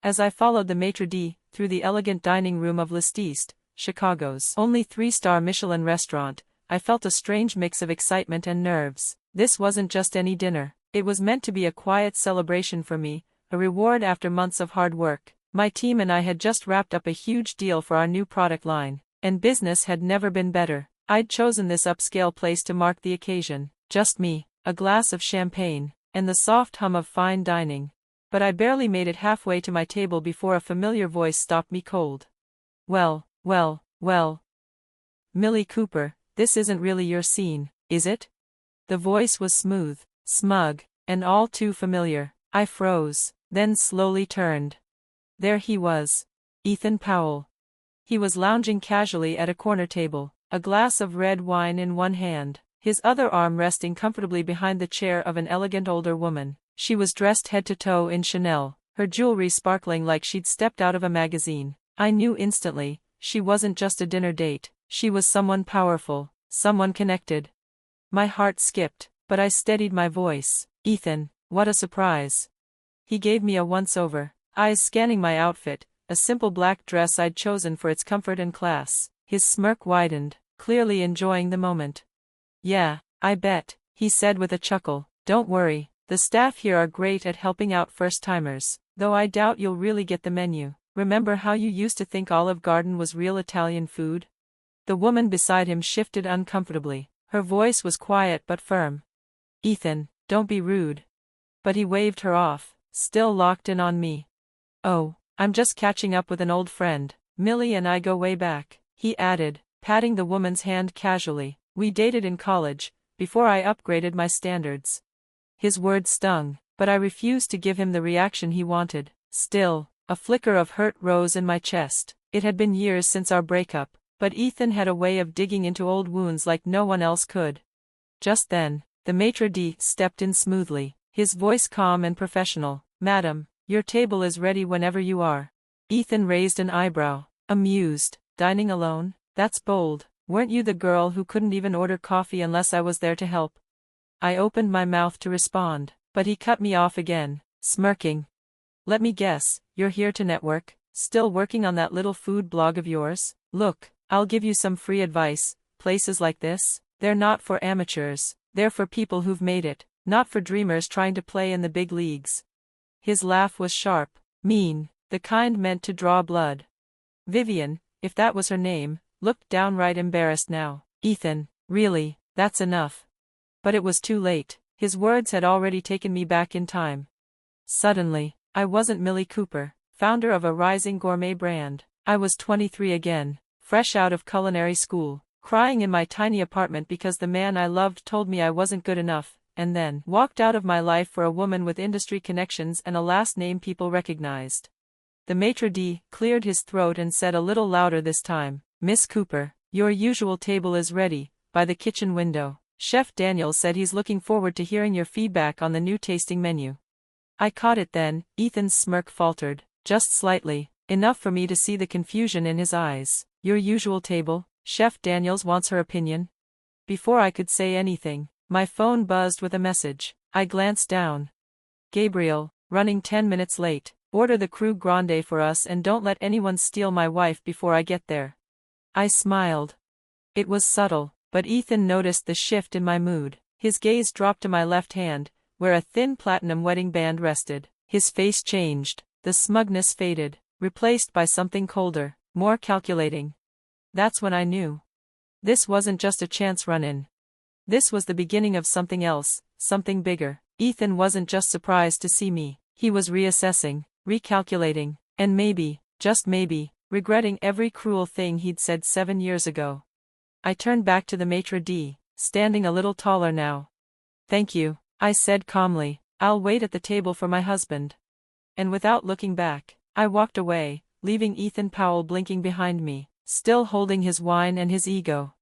As I followed the maitre d' through the elegant dining room of Lististe, Chicago's only three-star Michelin restaurant, I felt a strange mix of excitement and nerves. This wasn't just any dinner. It was meant to be a quiet celebration for me, a reward after months of hard work. My team and I had just wrapped up a huge deal for our new product line, and business had never been better. I'd chosen this upscale place to mark the occasion. Just me, a glass of champagne, and the soft hum of fine dining. But I barely made it halfway to my table before a familiar voice stopped me cold. Well, Millie Cooper, this isn't really your scene, is it? The voice was smooth, smug, and all too familiar. I froze, then slowly turned. There he was. Ethan Powell. He was lounging casually at a corner table, a glass of red wine in one hand, his other arm resting comfortably behind the chair of an elegant older woman. She was dressed head to toe in Chanel, her jewelry sparkling like she'd stepped out of a magazine. I knew instantly, she wasn't just a dinner date, she was someone powerful, someone connected. My heart skipped, but I steadied my voice. Ethan, what a surprise. He gave me a once-over, eyes scanning my outfit, a simple black dress I'd chosen for its comfort and class. His smirk widened, clearly enjoying the moment. Yeah, I bet, he said with a chuckle. Don't worry, the staff here are great at helping out first-timers, though I doubt you'll really get the menu. Remember how you used to think Olive Garden was real Italian food? The woman beside him shifted uncomfortably. Her voice was quiet but firm. Ethan, don't be rude. But he waved her off, still locked in on me. Oh, I'm just catching up with an old friend. Millie and I go way back, he added, patting the woman's hand casually. We dated in college, before I upgraded my standards. His words stung, but I refused to give him the reaction he wanted. Still, a flicker of hurt rose in my chest. It had been years since our breakup, but Ethan had a way of digging into old wounds like no one else could. Just then, the maitre d' stepped in smoothly, his voice calm and professional. Madam, your table is ready whenever you are. Ethan raised an eyebrow, amused. Dining alone? That's bold. Weren't you the girl who couldn't even order coffee unless I was there to help? I opened my mouth to respond, but he cut me off again, smirking. Let me guess, you're here to network, still working on that little food blog of yours? Look, I'll give you some free advice. Places like this, they're not for amateurs, they're for people who've made it, not for dreamers trying to play in the big leagues. His laugh was sharp, mean, the kind meant to draw blood. Vivian, if that was her name, looked downright embarrassed now. Ethan, really, that's enough. But it was too late. His words had already taken me back in time. Suddenly, I wasn't Millie Cooper, founder of a rising gourmet brand. I was 23 again, fresh out of culinary school, crying in my tiny apartment because the man I loved told me I wasn't good enough, and then walked out of my life for a woman with industry connections and a last name people recognized. The maitre d' cleared his throat and said a little louder this time, Miss Cooper, your usual table is ready, by the kitchen window. Chef Daniel said he's looking forward to hearing your feedback on the new tasting menu. I caught it then. Ethan's smirk faltered, just slightly, enough for me to see the confusion in his eyes. Your usual table? Chef Daniels wants her opinion? Before I could say anything, my phone buzzed with a message. I glanced down. Gabriel, running 10 minutes late. Order the Cru Grande for us and don't let anyone steal my wife before I get there. I smiled. It was subtle, but Ethan noticed the shift in my mood. His gaze dropped to my left hand, where a thin platinum wedding band rested. His face changed, the smugness faded, replaced by something colder, more calculating. That's when I knew. This wasn't just a chance run-in. This was the beginning of something else, something bigger. Ethan wasn't just surprised to see me, he was reassessing, recalculating, and maybe, just maybe, regretting every cruel thing he'd said 7 years ago. I turned back to the maitre d', standing a little taller now. Thank you, I said calmly, I'll wait at the table for my husband. And without looking back, I walked away, leaving Ethan Powell blinking behind me, still holding his wine and his ego.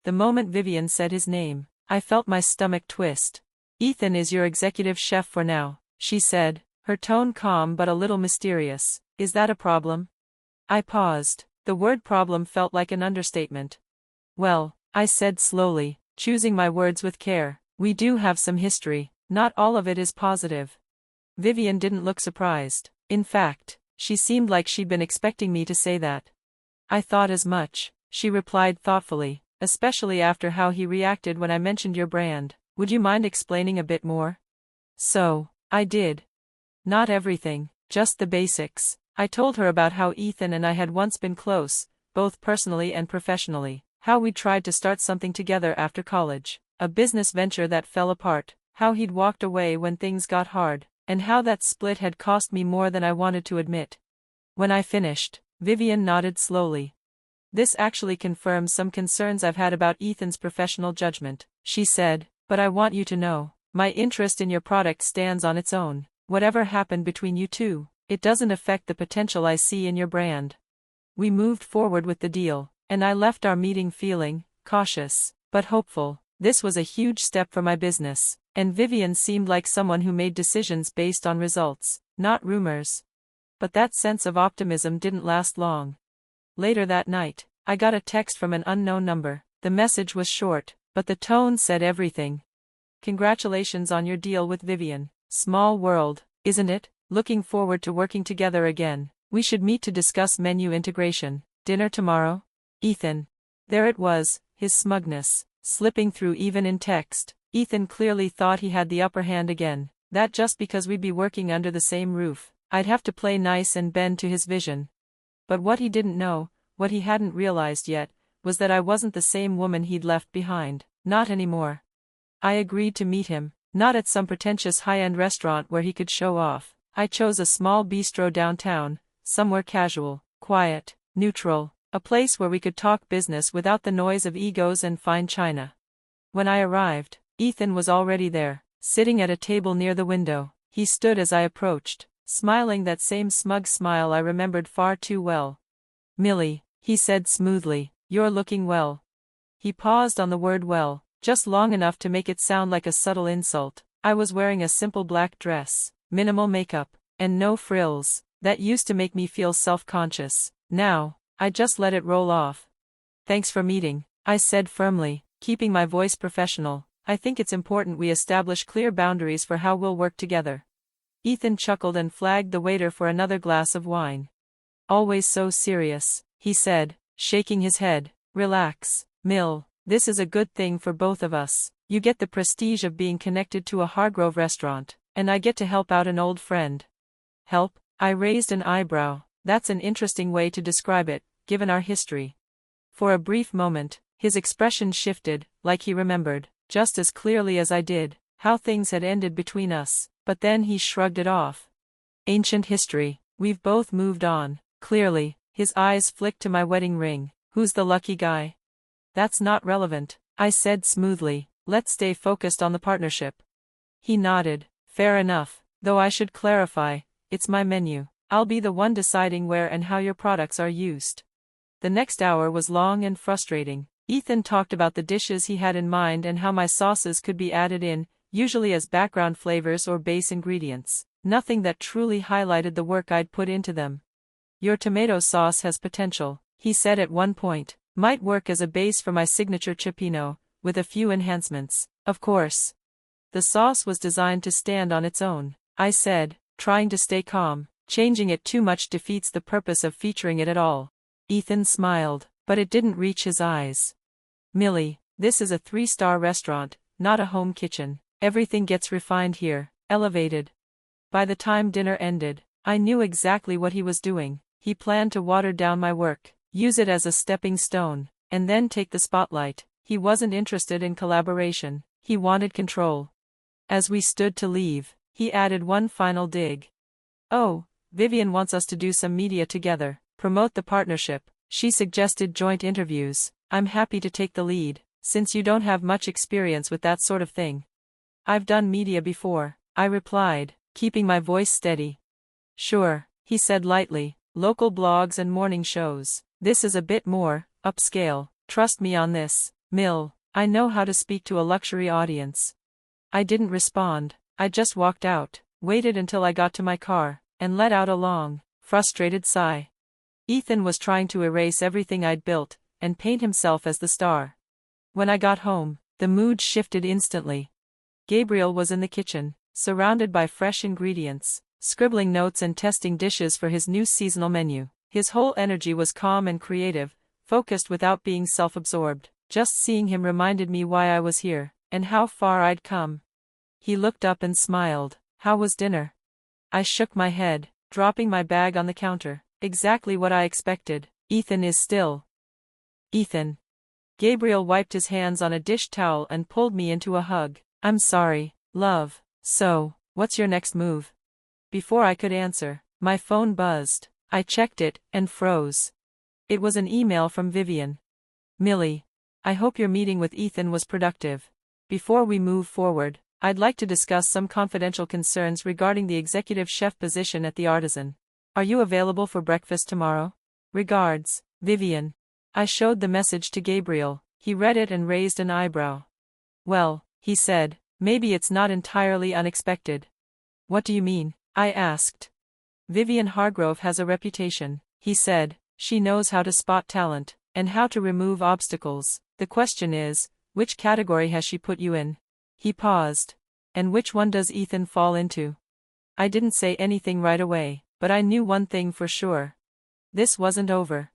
The moment Vivian said his name, I felt my stomach twist. Ethan is your executive chef for now, she said, her tone calm but a little mysterious. Is that a problem? I paused. The word problem felt like an understatement. Well, I said slowly, choosing my words with care, we do have some history, not all of it is positive. Vivian didn't look surprised. In fact, She seemed like she'd been expecting me to say that. I thought as much, she replied thoughtfully, especially after how he reacted when I mentioned your brand. Would you mind explaining a bit more? So, I did. Not everything, just the basics. I told her about how Ethan and I had once been close, both personally and professionally, how we tried to start something together after college, a business venture that fell apart, how he'd walked away when things got hard, and how that split had cost me more than I wanted to admit. When I finished, Vivian nodded slowly. This actually confirms some concerns I've had about Ethan's professional judgment, she said, but I want you to know, my interest in your product stands on its own. Whatever happened between you two, it doesn't affect the potential I see in your brand. We moved forward with the deal, and I left our meeting feeling cautious, but hopeful. This was a huge step for my business, and Vivian seemed like someone who made decisions based on results, not rumors. But that sense of optimism didn't last long. Later that night, I got a text from an unknown number. The message was short, but the tone said everything. Congratulations on your deal with Vivian. Small world, isn't it? Looking forward to working together again. We should meet to discuss menu integration. Dinner tomorrow? Ethan. There it was, his smugness, slipping through even in text. Ethan clearly thought he had the upper hand again, that just because we'd be working under the same roof, I'd have to play nice and bend to his vision. But what he didn't know, what he hadn't realized yet, was that I wasn't the same woman he'd left behind, not anymore. I agreed to meet him, not at some pretentious high-end restaurant where he could show off. I chose a small bistro downtown, somewhere casual, quiet, neutral, a place where we could talk business without the noise of egos and fine china. When I arrived, Ethan was already there, sitting at a table near the window. He stood as I approached, smiling that same smug smile I remembered far too well. Millie, he said smoothly, you're looking well. He paused on the word well, just long enough to make it sound like a subtle insult. I was wearing a simple black dress, minimal makeup, and no frills. That used to make me feel self-conscious. Now, I just let it roll off. Thanks for meeting, I said firmly, keeping my voice professional. I think it's important we establish clear boundaries for how we'll work together. Ethan chuckled and flagged the waiter for another glass of wine. Always so serious, he said, shaking his head. Relax, Mill, this is a good thing for both of us. You get the prestige of being connected to a Hargrove restaurant, and I get to help out an old friend. Help? I raised an eyebrow. That's an interesting way to describe it, given our history. For a brief moment, his expression shifted, like he remembered, just as clearly as I did, how things had ended between us, but then he shrugged it off. Ancient history, we've both moved on, clearly. His eyes flicked to my wedding ring. Who's the lucky guy? That's not relevant, I said smoothly. Let's stay focused on the partnership. He nodded. Fair enough, though I should clarify, it's my menu. I'll be the one deciding where and how your products are used. The next hour was long and frustrating. Ethan talked about the dishes he had in mind and how my sauces could be added in, usually as background flavors or base ingredients. Nothing that truly highlighted the work I'd put into them. Your tomato sauce has potential, he said at one point. Might work as a base for my signature cioppino, with a few enhancements, of course. The sauce was designed to stand on its own, I said, trying to stay calm. Changing it too much defeats the purpose of featuring it at all. Ethan smiled, but it didn't reach his eyes. Millie, this is a 3-star restaurant, not a home kitchen. Everything gets refined here, elevated. By the time dinner ended, I knew exactly what he was doing. He planned to water down my work, use it as a stepping stone, and then take the spotlight. He wasn't interested in collaboration, he wanted control. As we stood to leave, he added one final dig. Oh, Vivian wants us to do some media together, promote the partnership. She suggested joint interviews. I'm happy to take the lead, since you don't have much experience with that sort of thing. I've done media before, I replied, keeping my voice steady. Sure, he said lightly, local blogs and morning shows. This is a bit more upscale. Trust me on this, Mill. I know how to speak to a luxury audience. I didn't respond. I just walked out, waited until I got to my car, and let out a long, frustrated sigh. Ethan was trying to erase everything I'd built, and paint himself as the star. When I got home, the mood shifted instantly. Gabriel was in the kitchen, surrounded by fresh ingredients, scribbling notes and testing dishes for his new seasonal menu. His whole energy was calm and creative, focused without being self-absorbed. Just seeing him reminded me why I was here, and how far I'd come. He looked up and smiled. How was dinner? I shook my head, dropping my bag on the counter. Exactly what I expected. Ethan is still. Ethan. Gabriel wiped his hands on a dish towel and pulled me into a hug. I'm sorry, love. So, what's your next move? Before I could answer, my phone buzzed. I checked it, and froze. It was an email from Vivian. Millie. I hope your meeting with Ethan was productive. Before we move forward, I'd like to discuss some confidential concerns regarding the executive chef position at the Artisan. Are you available for breakfast tomorrow? Regards, Vivian. I showed the message to Gabriel. He read it and raised an eyebrow. Well, he said, maybe it's not entirely unexpected. What do you mean? I asked. Vivian Hargrove has a reputation, he said. She knows how to spot talent, and how to remove obstacles. The question is, which category has she put you in? He paused. And which one does Ethan fall into? I didn't say anything right away, but I knew one thing for sure. This wasn't over.